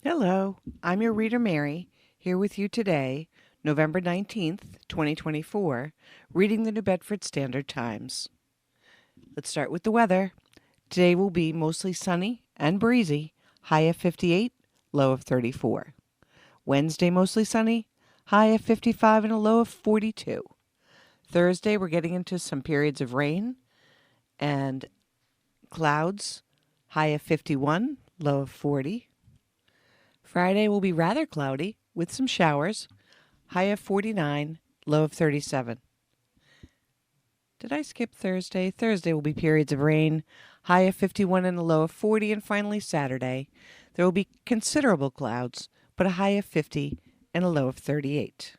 Hello, I'm your reader Mary, here with you today, November 19th, 2024, reading the New Bedford Standard Times. Let's start with the weather. Today will be mostly sunny and breezy, high of 58, low of 34. Wednesday, mostly sunny, high of 55 and a low of 42. Thursday, we're getting into some periods of rain and clouds, high of 51, low of 40. Friday will be rather cloudy with some showers, high of 49, low of 37. Did I skip Thursday? Thursday will be periods of rain, high of 51 and a low of 40. And finally, Saturday, there will be considerable clouds, but a high of 50 and a low of 38.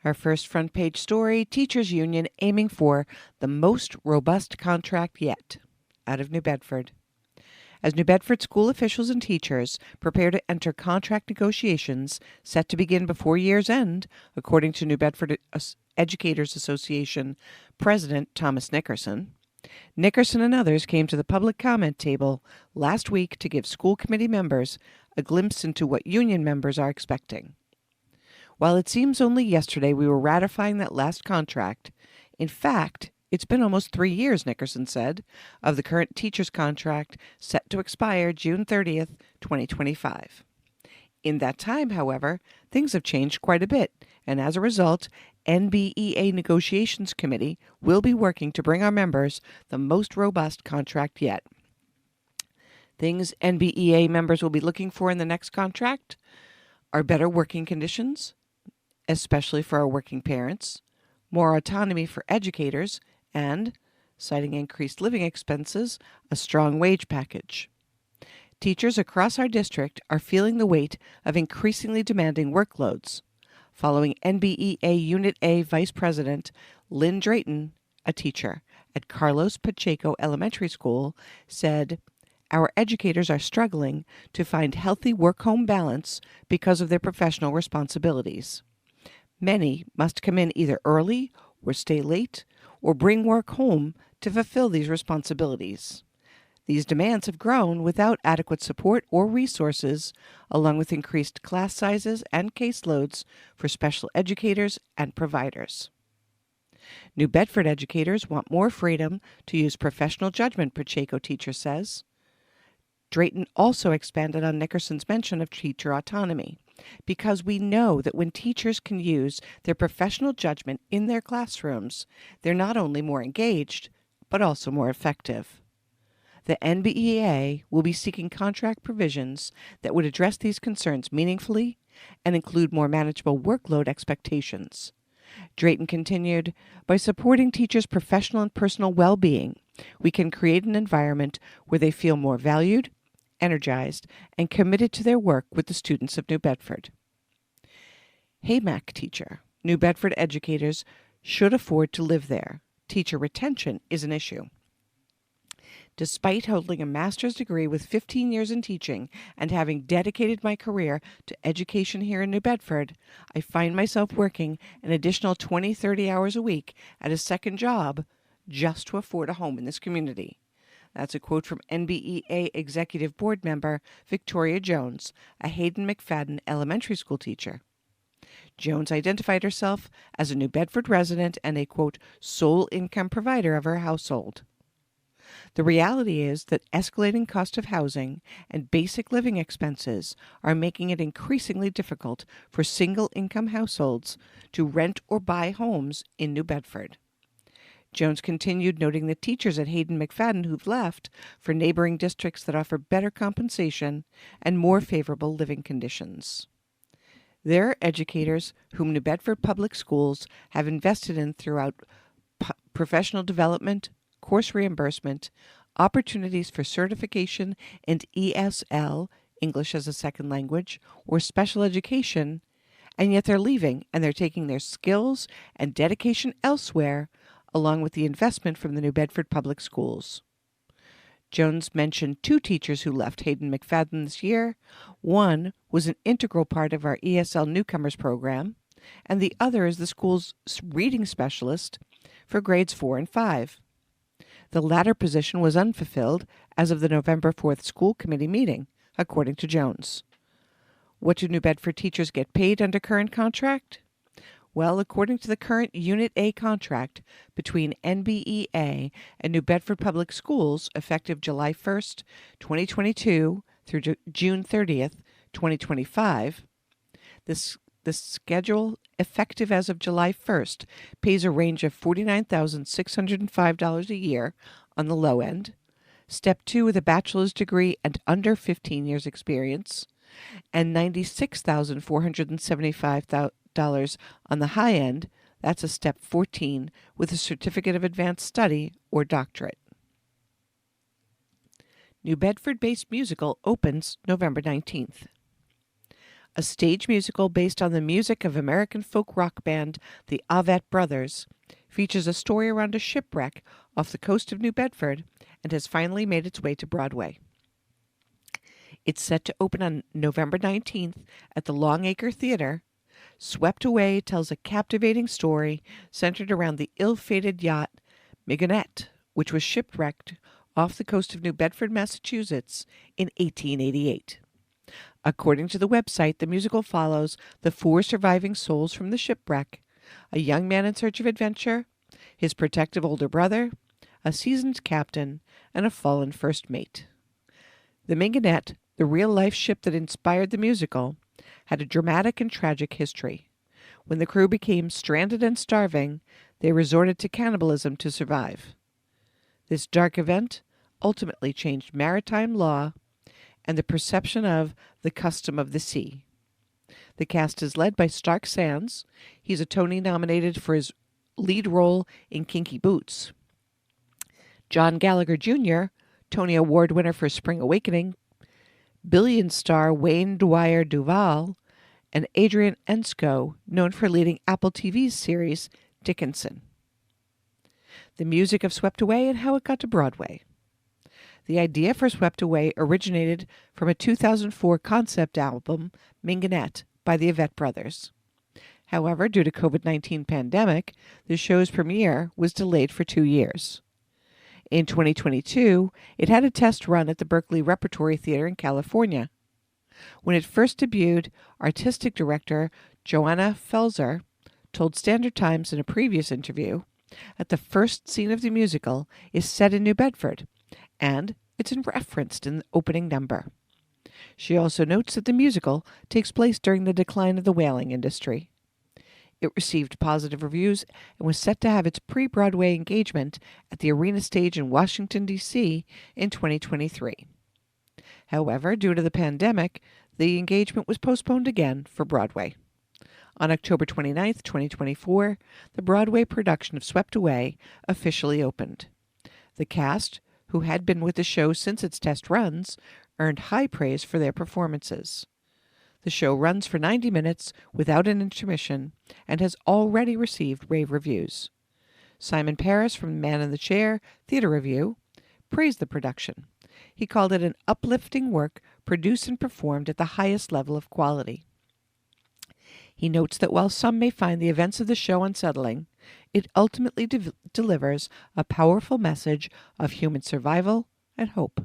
Our first front page story, Teachers Union aiming for the most robust contract yet, out of New Bedford. As New Bedford school officials and teachers prepare to enter contract negotiations set to begin before year's end, according to New Bedford Educators Association President Thomas Nickerson. Nickerson and others came to the public comment table last week to give school committee members a glimpse into what union members are expecting. While it seems only yesterday we were ratifying that last contract, in fact, it's been almost 3 years, Nickerson said, of the current teacher's contract set to expire June 30th, 2025. In that time, however, things have changed quite a bit, and as a result, NBEA Negotiations Committee will be working to bring our members the most robust contract yet. Things NBEA members will be looking for in the next contract are better working conditions, especially for our working parents, more autonomy for educators, and, citing increased living expenses, a strong wage package. Teachers across our district are feeling the weight of increasingly demanding workloads. Following NBEA Unit A Vice President Lynn Drayton, a teacher at Carlos Pacheco Elementary School, said, "Our educators are struggling to find healthy work-home balance because of their professional responsibilities. Many must come in either early or stay late or bring work home to fulfill these responsibilities. These demands have grown without adequate support or resources, along with increased class sizes and caseloads for special educators and providers." New Bedford educators want more freedom to use professional judgment, Pacheco teacher says. Drayton also expanded on Nickerson's mention of teacher autonomy, because we know that when teachers can use their professional judgment in their classrooms, they're not only more engaged, but also more effective. The NBEA will be seeking contract provisions that would address these concerns meaningfully and include more manageable workload expectations. Drayton continued, "By supporting teachers' professional and personal well-being, we can create an environment where they feel more valued, energized, and committed to their work with the students of New Bedford." Haymack teacher, New Bedford educators should afford to live there. Teacher retention is an issue. Despite holding a master's degree with 15 years in teaching and having dedicated my career to education here in New Bedford, I find myself working an additional 20-30 hours a week at a second job just to afford a home in this community. That's a quote from NBEA Executive Board member Victoria Jones, a Hayden McFadden elementary school teacher. Jones identified herself as a New Bedford resident and a, quote, sole income provider of her household. The reality is that escalating cost of housing and basic living expenses are making it increasingly difficult for single-income households to rent or buy homes in New Bedford. Jones continued, noting that teachers at Hayden McFadden who've left for neighboring districts that offer better compensation and more favorable living conditions. There are educators whom New Bedford Public Schools have invested in throughout professional development, course reimbursement, opportunities for certification and ESL, English as a Second Language, or special education, and yet they're leaving and they're taking their skills and dedication elsewhere, along with the investment from the New Bedford Public Schools. Jones mentioned 2 teachers who left Hayden McFadden this year. One was an integral part of our ESL Newcomers program, and the other is the school's reading specialist for grades 4 and 5. The latter position was unfulfilled as of the November 4th school committee meeting, according to Jones. What do New Bedford teachers get paid under current contract? Well, according to the current Unit A contract between NBEA and New Bedford Public Schools, effective July 1st, 2022 through June 30th, 2025, the schedule, effective as of July 1st, pays a range of $49,605 a year on the low end, Step 2 with a bachelor's degree and under 15 years experience, and $96,475 on the high end. That's a Step 14 with a certificate of advanced study or doctorate. New Bedford-based musical opens November 19th. A stage musical based on the music of American folk rock band the Avett Brothers features a story around a shipwreck off the coast of New Bedford and has finally made its way to Broadway. It's set to open on November 19th at the Longacre Theater. Swept Away tells a captivating story centered around the ill-fated yacht Mignonette, which was shipwrecked off the coast of New Bedford, Massachusetts in 1888. According to the website, the musical follows the 4 surviving souls from the shipwreck: a young man in search of adventure, his protective older brother, a seasoned captain, and a fallen first mate. The Mignonette, the real-life ship that inspired the musical, had a dramatic and tragic history. When the crew became stranded and starving, they resorted to cannibalism to survive. This dark event ultimately changed maritime law and the perception of the custom of the sea. The cast is led by Stark Sands. He's a Tony nominated for his lead role in Kinky Boots. John Gallagher Jr., Tony Award winner for Spring Awakening, Billion star Wayne Dwyer Duvall, and Adrian Ensko, known for leading Apple TV's series Dickinson. The music of Swept Away and how it got to Broadway. The idea for Swept Away originated from a 2004 concept album, Mignonette, by the Avett Brothers. However, due to COVID-19 pandemic, the show's premiere was delayed for 2 years. In 2022, it had a test run at the Berkeley Repertory Theater in California. When it first debuted, artistic director Joanna Felser told Standard Times in a previous interview that the first scene of the musical is set in New Bedford, and it's referenced in the opening number. She also notes that the musical takes place during the decline of the whaling industry. It received positive reviews and was set to have its pre-Broadway engagement at the Arena Stage in Washington, D.C. in 2023. However, due to the pandemic, the engagement was postponed again for Broadway. On October 29, 2024, the Broadway production of Swept Away officially opened. The cast, who had been with the show since its test runs, earned high praise for their performances. The show runs for 90 minutes without an intermission and has already received rave reviews. Simon Paris from Man in the Chair Theater Review praised the production. He called it an uplifting work produced and performed at the highest level of quality. He notes that while some may find the events of the show unsettling, it ultimately delivers a powerful message of human survival and hope.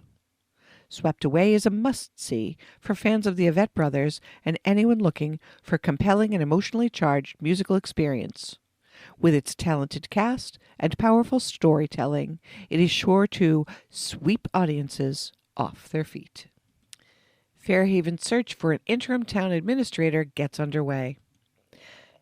Swept Away is a must-see for fans of the Avett Brothers and anyone looking for a compelling and emotionally charged musical experience. With its talented cast and powerful storytelling, it is sure to sweep audiences off their feet. Fairhaven's search for an interim town administrator gets underway.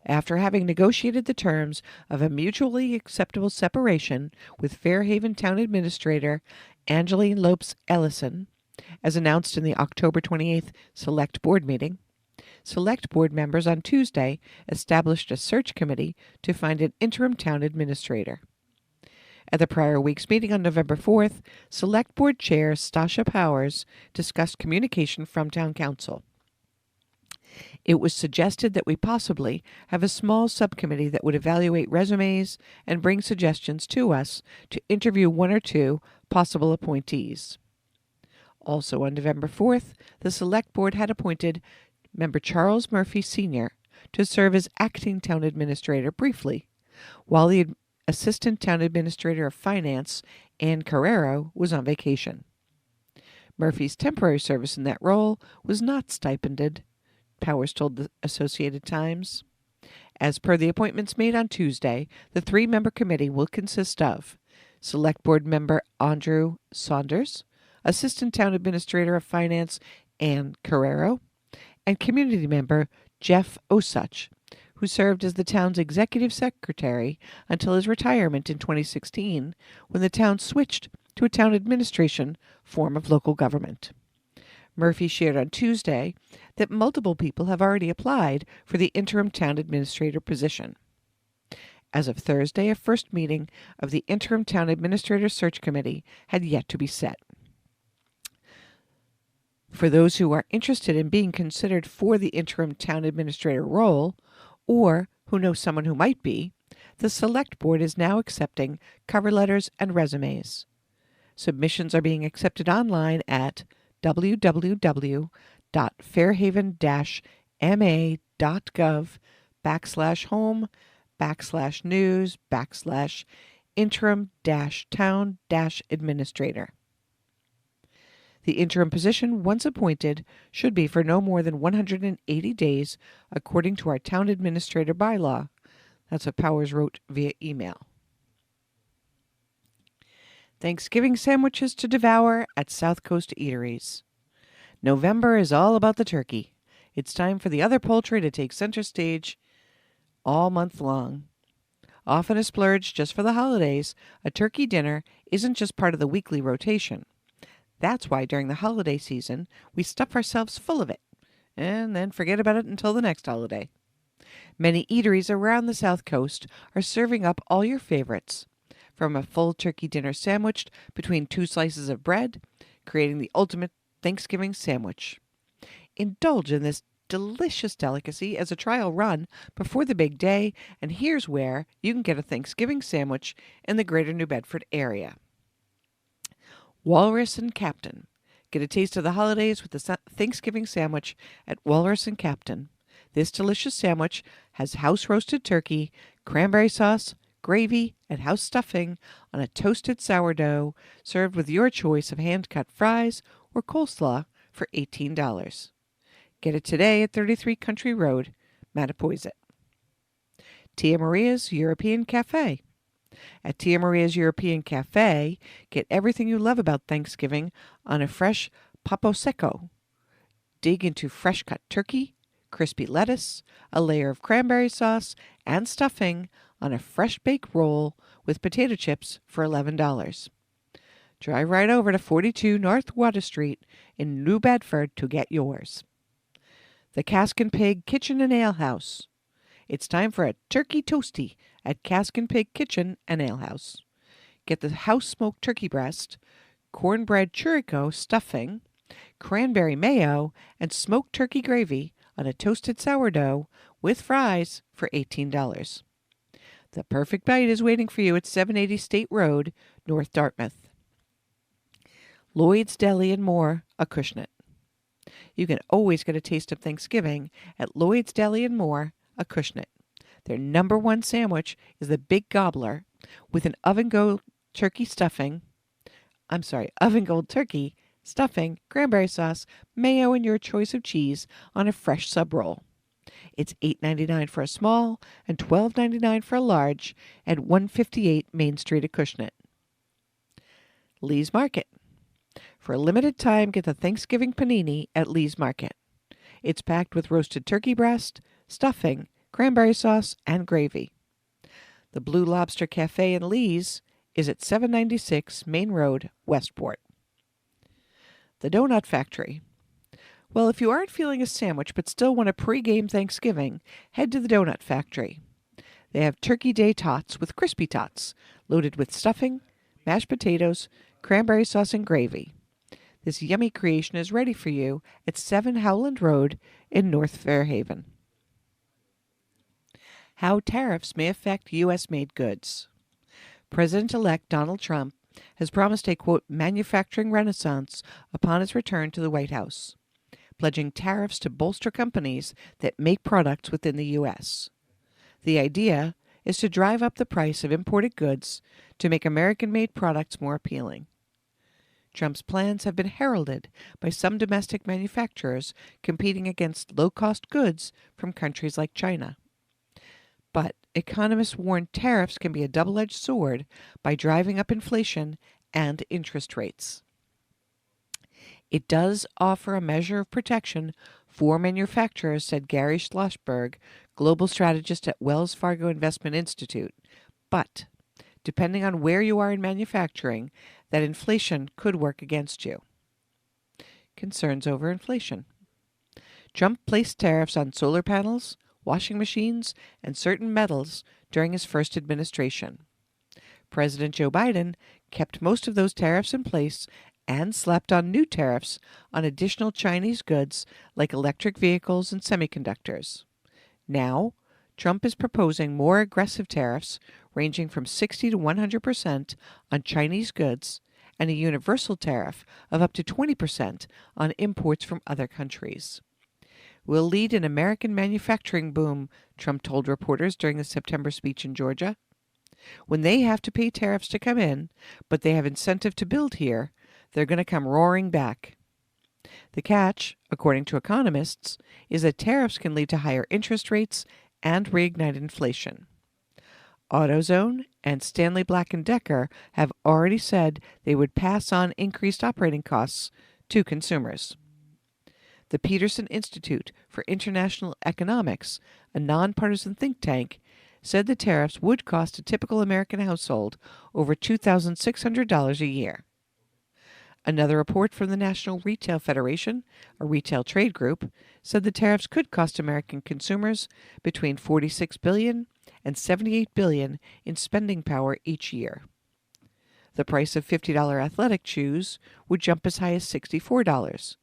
After having negotiated the terms of a mutually acceptable separation with Fairhaven Town Administrator Angeline Lopes Ellison, as announced in the October 28th Select Board meeting, Select Board members on Tuesday established a search committee to find an interim town administrator. At the prior week's meeting on November 4th, Select Board Chair Stasha Powers discussed communication from Town Council. It was suggested that we possibly have a small subcommittee that would evaluate resumes and bring suggestions to us to interview 1 or 2 possible appointees. Also on November 4th, the Select Board had appointed member Charles Murphy Sr. to serve as acting town administrator briefly, while the Assistant Town Administrator of Finance, Ann Carrero, was on vacation. Murphy's temporary service in that role was not stipended, Powers told the Associated Times. As per the appointments made on Tuesday, the three-member committee will consist of Select Board Member Andrew Saunders, Assistant Town Administrator of Finance Ann Carrero, and Community Member Jeff Osuch, who served as the town's executive secretary until his retirement in 2016, when the town switched to a town administration form of local government. Murphy shared on Tuesday that multiple people have already applied for the interim town administrator position. As of Thursday, a first meeting of the interim town administrator search committee had yet to be set. For those who are interested in being considered for the interim town administrator role, or who know someone who might be, the Select Board is now accepting cover letters and resumes. Submissions are being accepted online at www.fairhaven-ma.gov/home/interim-town-administrator. The interim position, once appointed, should be for no more than 180 days, according to our town administrator bylaw. That's what Powers wrote via email. Thanksgiving sandwiches to devour at South Coast Eateries. November is all about the turkey. It's time for the other poultry to take center stage all month long. Often a splurge just for the holidays, a turkey dinner isn't just part of the weekly rotation. That's why during the holiday season, we stuff ourselves full of it, and then forget about it until the next holiday. Many eateries around the South Coast are serving up all your favorites, from a full turkey dinner sandwiched between two slices of bread, creating the ultimate Thanksgiving sandwich. Indulge in this delicious delicacy as a trial run before the big day, and here's where you can get a Thanksgiving sandwich in the greater New Bedford area. Walrus and Captain. Get a taste of the holidays with the Thanksgiving sandwich at Walrus and Captain. This delicious sandwich has house-roasted turkey, cranberry sauce, gravy, and house stuffing on a toasted sourdough, served with your choice of hand-cut fries or coleslaw for $18. Get it today at 33 Country Road, Mattapoisett. Tia Maria's European Cafe. At Tia Maria's European Cafe, get everything you love about Thanksgiving on a fresh papo seco. Dig into fresh-cut turkey, crispy lettuce, a layer of cranberry sauce, and stuffing on a fresh baked roll with potato chips for $11. Drive right over to 42 North Water Street in New Bedford to get yours. The Cask and Pig Kitchen and Ale House. It's time for a turkey toasty at Cask and Pig Kitchen and Ale House. Get the house-smoked turkey breast, cornbread churrico stuffing, cranberry mayo, and smoked turkey gravy on a toasted sourdough with fries for $18. The perfect bite is waiting for you at 780 State Road, North Dartmouth. Lloyd's Deli and More, Acushnet. You can always get a taste of Thanksgiving at Lloyd's Deli and More, Acushnet. Their number one sandwich is the Big Gobbler with an oven-gold turkey, stuffing, cranberry sauce, mayo, and your choice of cheese on a fresh sub roll. It's $8.99 for a small and $12.99 for a large at 158 Main Street, Acushnet. Lee's Market. For a limited time, get the Thanksgiving panini at Lee's Market. It's packed with roasted turkey breast, stuffing, cranberry sauce, and gravy. The Blue Lobster Cafe in Lee's is at 796 Main Road, Westport. The Donut Factory. Well, if you aren't feeling a sandwich but still want a pre-game Thanksgiving, head to the Donut Factory. They have Turkey Day Tots with crispy tots, loaded with stuffing, mashed potatoes, cranberry sauce, and gravy. This yummy creation is ready for you at 7 Howland Road in North Fairhaven. How tariffs may affect U.S.-made goods. President-elect Donald Trump has promised a, quote, manufacturing renaissance upon his return to the White House, pledging tariffs to bolster companies that make products within the U.S. The idea is to drive up the price of imported goods to make American-made products more appealing. Trump's plans have been heralded by some domestic manufacturers competing against low-cost goods from countries like China. But economists warn tariffs can be a double-edged sword by driving up inflation and interest rates. It does offer a measure of protection for manufacturers, said Gary Schlossberg, global strategist at Wells Fargo Investment Institute. But depending on where you are in manufacturing, that inflation could work against you. Concerns over inflation. Trump placed tariffs on solar panels, washing machines, and certain metals during his first administration. President Joe Biden kept most of those tariffs in place and slapped on new tariffs on additional Chinese goods like electric vehicles and semiconductors. Now, Trump is proposing more aggressive tariffs ranging from 60 to 100% on Chinese goods and a universal tariff of up to 20% on imports from other countries. We'll lead an American manufacturing boom, Trump told reporters during a September speech in Georgia. When they have to pay tariffs to come in, but they have incentive to build here, they're going to come roaring back. The catch, according to economists, is that tariffs can lead to higher interest rates and reignite inflation. AutoZone and Stanley Black & Decker have already said they would pass on increased operating costs to consumers. The Peterson Institute for International Economics, a nonpartisan think tank, said the tariffs would cost a typical American household over $2,600 a year. Another report from the National Retail Federation, a retail trade group, said the tariffs could cost American consumers between $46 billion and $78 billion in spending power each year. The price of $50 athletic shoes would jump as high as $64.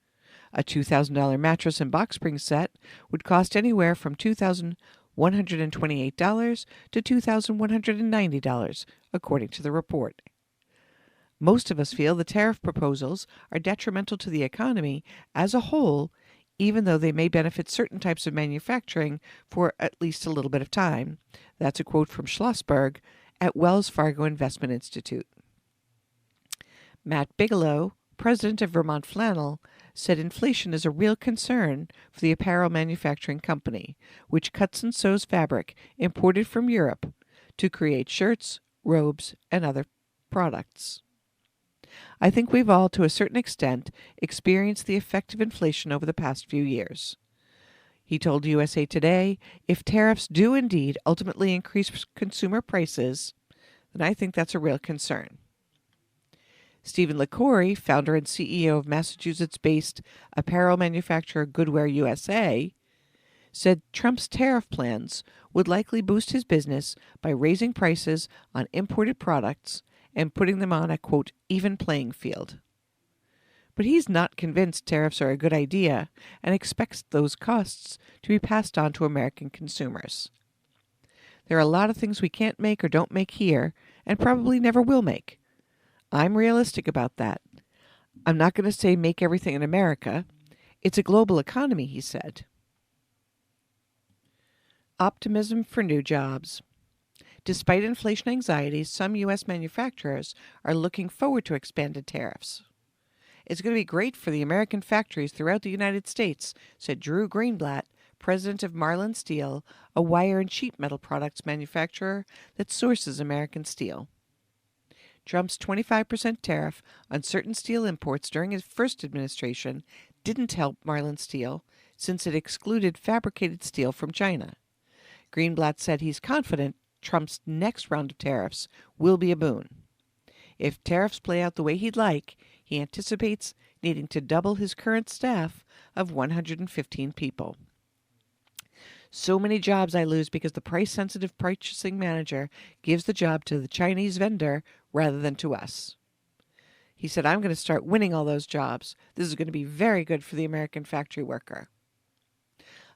A $2,000 mattress and box spring set would cost anywhere from $2,128 to $2,190, according to the report. Most of us feel the tariff proposals are detrimental to the economy as a whole, even though they may benefit certain types of manufacturing for at least a little bit of time. That's a quote from Schlossberg at Wells Fargo Investment Institute. Matt Bigelow, president of Vermont Flannel, said inflation is a real concern for the apparel manufacturing company, which cuts and sews fabric imported from Europe to create shirts, robes, and other products. I think we've all, to a certain extent, experienced the effect of inflation over the past few years. He told USA Today, if tariffs do indeed ultimately increase consumer prices, then I think that's a real concern. Stephen LaCourie, founder and CEO of Massachusetts-based apparel manufacturer Goodwear USA, said Trump's tariff plans would likely boost his business by raising prices on imported products and putting them on a, quote, even playing field. But he's not convinced tariffs are a good idea and expects those costs to be passed on to American consumers. There are a lot of things we can't make or don't make here and probably never will make. I'm realistic about that. I'm not going to say make everything in America. It's a global economy, he said. Optimism for new jobs. Despite inflation anxieties, some U.S. manufacturers are looking forward to expanded tariffs. It's going to be great for the American factories throughout the United States, said Drew Greenblatt, president of Marlin Steel, a wire and sheet metal products manufacturer that sources American steel. Trump's 25% tariff on certain steel imports during his first administration didn't help Marlin Steel, since it excluded fabricated steel from China. Greenblatt said he's confident Trump's next round of tariffs will be a boon. If tariffs play out the way he'd like, he anticipates needing to double his current staff of 115 people. So many jobs I lose because the price-sensitive purchasing manager gives the job to the Chinese vendor rather than to us. He said, I'm going to start winning all those jobs. This is going to be very good for the American factory worker.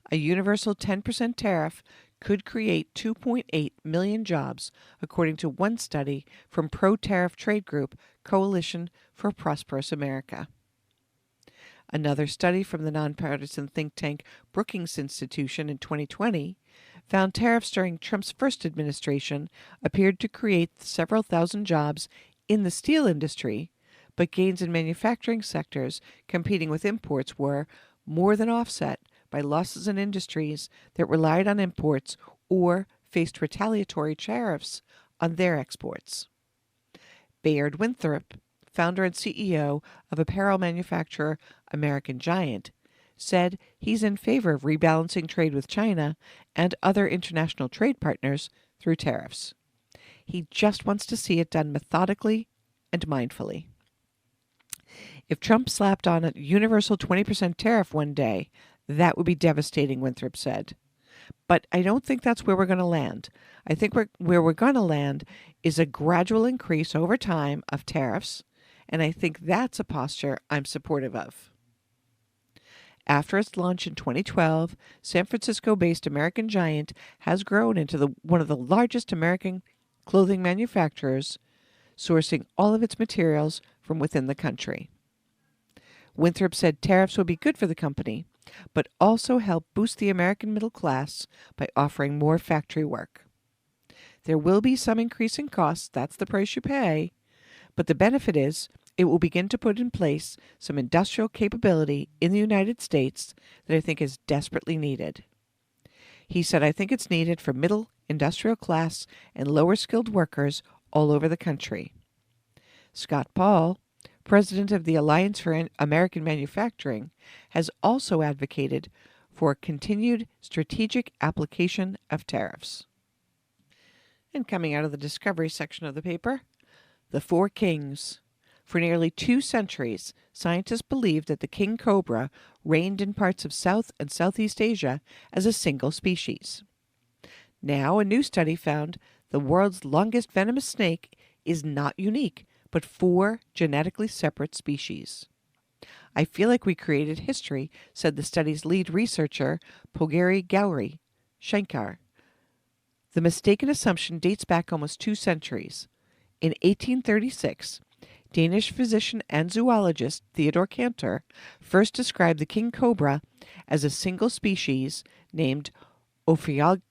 A universal 10% tariff could create 2.8 million jobs, according to one study from pro-tariff trade group Coalition for a Prosperous America. Another study from the nonpartisan think tank Brookings Institution in 2020 found tariffs during Trump's first administration appeared to create several thousand jobs in the steel industry, but gains in manufacturing sectors competing with imports were more than offset by losses in industries that relied on imports or faced retaliatory tariffs on their exports. Bayard Winthrop, founder and CEO of apparel manufacturer American Giant, said he's in favor of rebalancing trade with China and other international trade partners through tariffs. He just wants to see it done methodically and mindfully. If Trump slapped on a universal 20% tariff one day, that would be devastating, Winthrop said. But I don't think that's where we're going to land. I think where we're going to land is a gradual increase over time of tariffs, and I think that's a posture I'm supportive of. After its launch in 2012, San Francisco-based American Giant has grown into one of the largest American clothing manufacturers, sourcing all of its materials from within the country. Winthrop said tariffs would be good for the company, but also help boost the American middle class by offering more factory work. There will be some increase in costs, that's the price you pay, but the benefit is it will begin to put in place some industrial capability in the United States that I think is desperately needed. He said, I think it's needed for middle, industrial class, and lower skilled workers all over the country. Scott Paul, president of the Alliance for American Manufacturing, has also advocated for continued strategic application of tariffs. And coming out of the discovery section of the paper, the Four Kings. For nearly 2 centuries, scientists believed that the king cobra reigned in parts of South and Southeast Asia as a single species. Now, a new study found the world's longest venomous snake is not unique, but 4 genetically separate species. I feel like we created history, said the study's lead researcher, Pogari Gauri Shankar. The mistaken assumption dates back almost 2 centuries. In 1836, Danish physician and zoologist Theodor Cantor first described the king cobra as a single species named Ophiophagus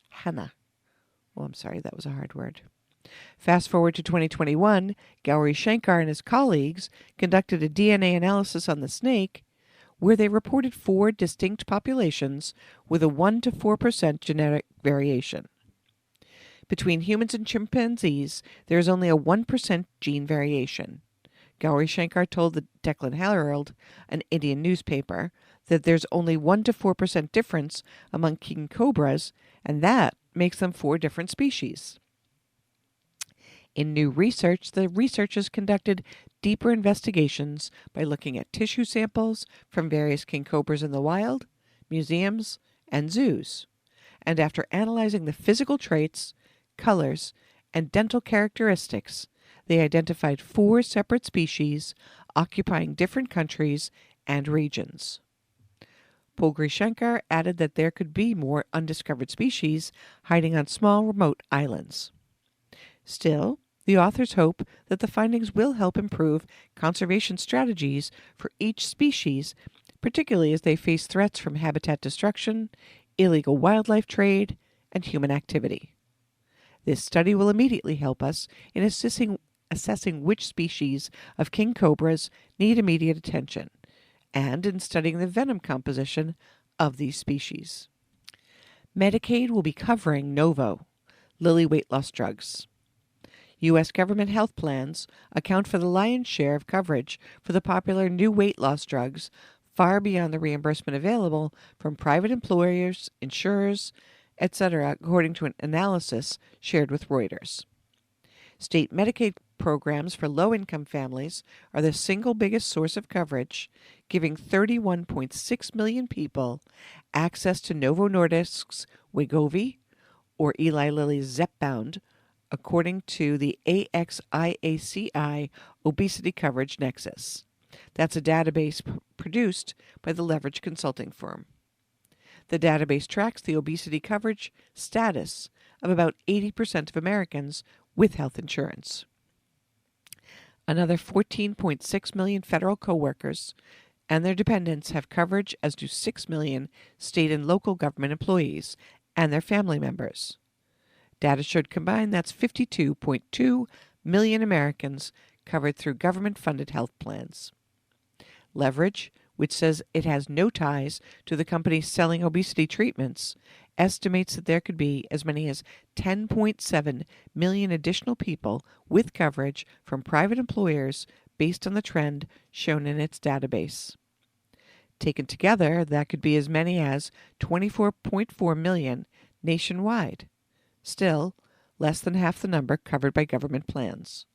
hanna. Oh, I'm sorry, that was a hard word. Fast forward to 2021, Gauri Shankar and his colleagues conducted a DNA analysis on the snake where they reported 4 distinct populations with a 1 to 4% genetic variation. Between humans and chimpanzees, there is only a 1% gene variation. Gauri Shankar told the Deccan Herald, an Indian newspaper, that there's only 1 to 4% difference among king cobras, and that makes them 4 different species. In new research, the researchers conducted deeper investigations by looking at tissue samples from various king cobras in the wild, museums, and zoos. And after analyzing the physical traits, colors, and dental characteristics, they identified 4 separate species occupying different countries and regions. Pogari Shankar added that there could be more undiscovered species hiding on small remote islands. Still, the authors hope that the findings will help improve conservation strategies for each species, particularly as they face threats from habitat destruction, illegal wildlife trade, and human activity. This study will immediately help us in assessing which species of king cobras need immediate attention, and in studying the venom composition of these species. Medicaid will be covering Novo, Lilly weight loss drugs. U.S. government health plans account for the lion's share of coverage for the popular new weight loss drugs, far beyond the reimbursement available from private employers, insurers, etc., according to an analysis shared with Reuters. State Medicaid programs for low-income families are the single biggest source of coverage, giving 31.6 million people access to Novo Nordisk's Wegovy or Eli Lilly's Zepbound, according to the AXIACI Obesity Coverage Nexus. That's a database produced by the Leverage Consulting firm. The database tracks the obesity coverage status of about 80% of Americans with health insurance. Another 14.6 million federal co-workers and their dependents have coverage, as do 6 million state and local government employees and their family members. Data should combine that's 52.2 million Americans covered through government-funded health plans. Leverage, which says it has no ties to the companies selling obesity treatments, estimates that there could be as many as 10.7 million additional people with coverage from private employers based on the trend shown in its database. Taken together, that could be as many as 24.4 million nationwide. Still, less than half the number covered by government plans.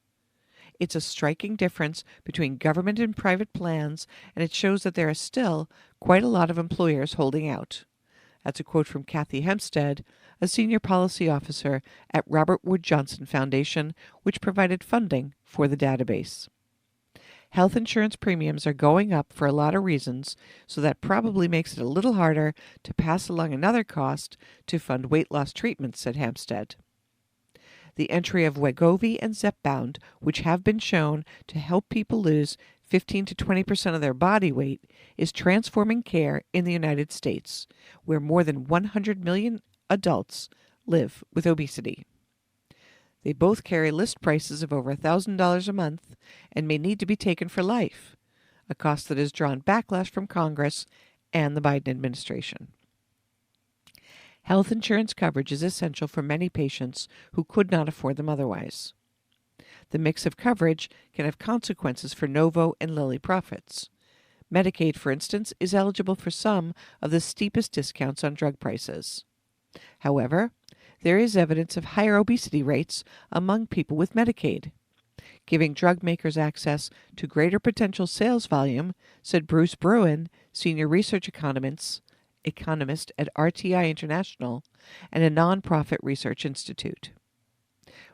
It's a striking difference between government and private plans, and it shows that there are still quite a lot of employers holding out. That's a quote from Kathy Hempstead, a senior policy officer at Robert Wood Johnson Foundation, which provided funding for the database. Health insurance premiums are going up for a lot of reasons, so that probably makes it a little harder to pass along another cost to fund weight loss treatments, said Hempstead. The entry of Wegovy and Zepbound, which have been shown to help people lose 15 to 20% of their body weight, is transforming care in the United States, where more than 100 million adults live with obesity. They both carry list prices of over $1,000 a month and may need to be taken for life, a cost that has drawn backlash from Congress and the Biden administration. Health insurance coverage is essential for many patients who could not afford them otherwise. The mix of coverage can have consequences for Novo and Lilly profits. Medicaid, for instance, is eligible for some of the steepest discounts on drug prices. However, there is evidence of higher obesity rates among people with Medicaid. Giving drug makers access to greater potential sales volume, said Bruce Bruin, senior research economist at RTI International and a nonprofit research institute.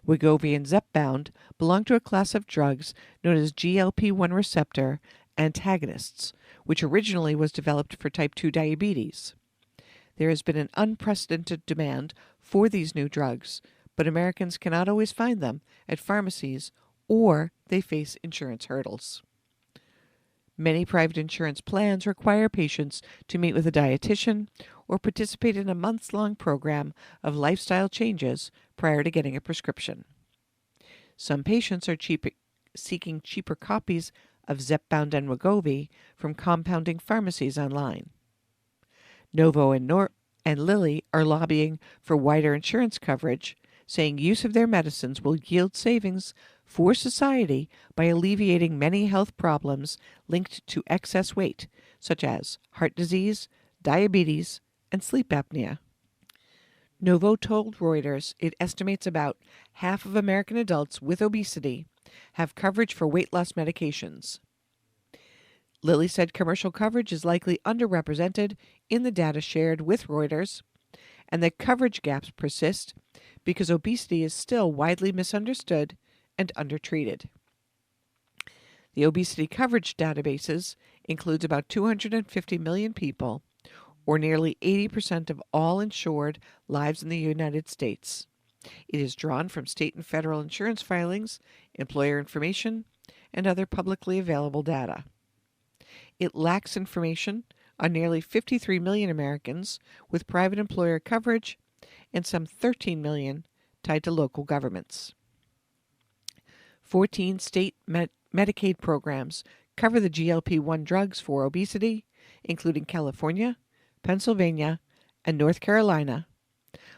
Wegovy and Zepbound belong to a class of drugs known as GLP-1 receptor antagonists, which originally was developed for type 2 diabetes. There has been an unprecedented demand for these new drugs, but Americans cannot always find them at pharmacies or they face insurance hurdles. Many private insurance plans require patients to meet with a dietitian or participate in a months-long program of lifestyle changes prior to getting a prescription. Some patients are seeking cheaper copies of Zepbound and Wegovy from compounding pharmacies online. Novo and Lilly are lobbying for wider insurance coverage, saying use of their medicines will yield savings for society by alleviating many health problems linked to excess weight, such as heart disease, diabetes, and sleep apnea. Novo told Reuters it estimates about half of American adults with obesity have coverage for weight loss medications. Lilly said commercial coverage is likely underrepresented in the data shared with Reuters, and that coverage gaps persist because obesity is still widely misunderstood and undertreated. The obesity coverage databases includes about 250 million people, or nearly 80% of all insured lives in the United States. It is drawn from state and federal insurance filings, employer information, and other publicly available data. It lacks information on nearly 53 million Americans with private employer coverage and some 13 million tied to local governments. 14 state Medicaid programs cover the GLP-1 drugs for obesity, including California, Pennsylvania, and North Carolina,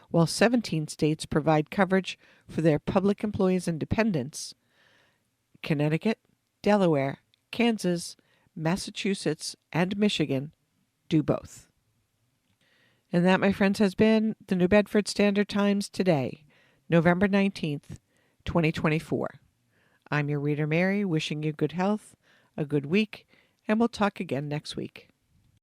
while 17 states provide coverage for their public employees and dependents. Connecticut, Delaware, Kansas, Massachusetts, and Michigan do both. And that, my friends, has been the New Bedford Standard Times today, November 19th, 2024. I'm your reader, Mary, wishing you good health, a good week, and we'll talk again next week.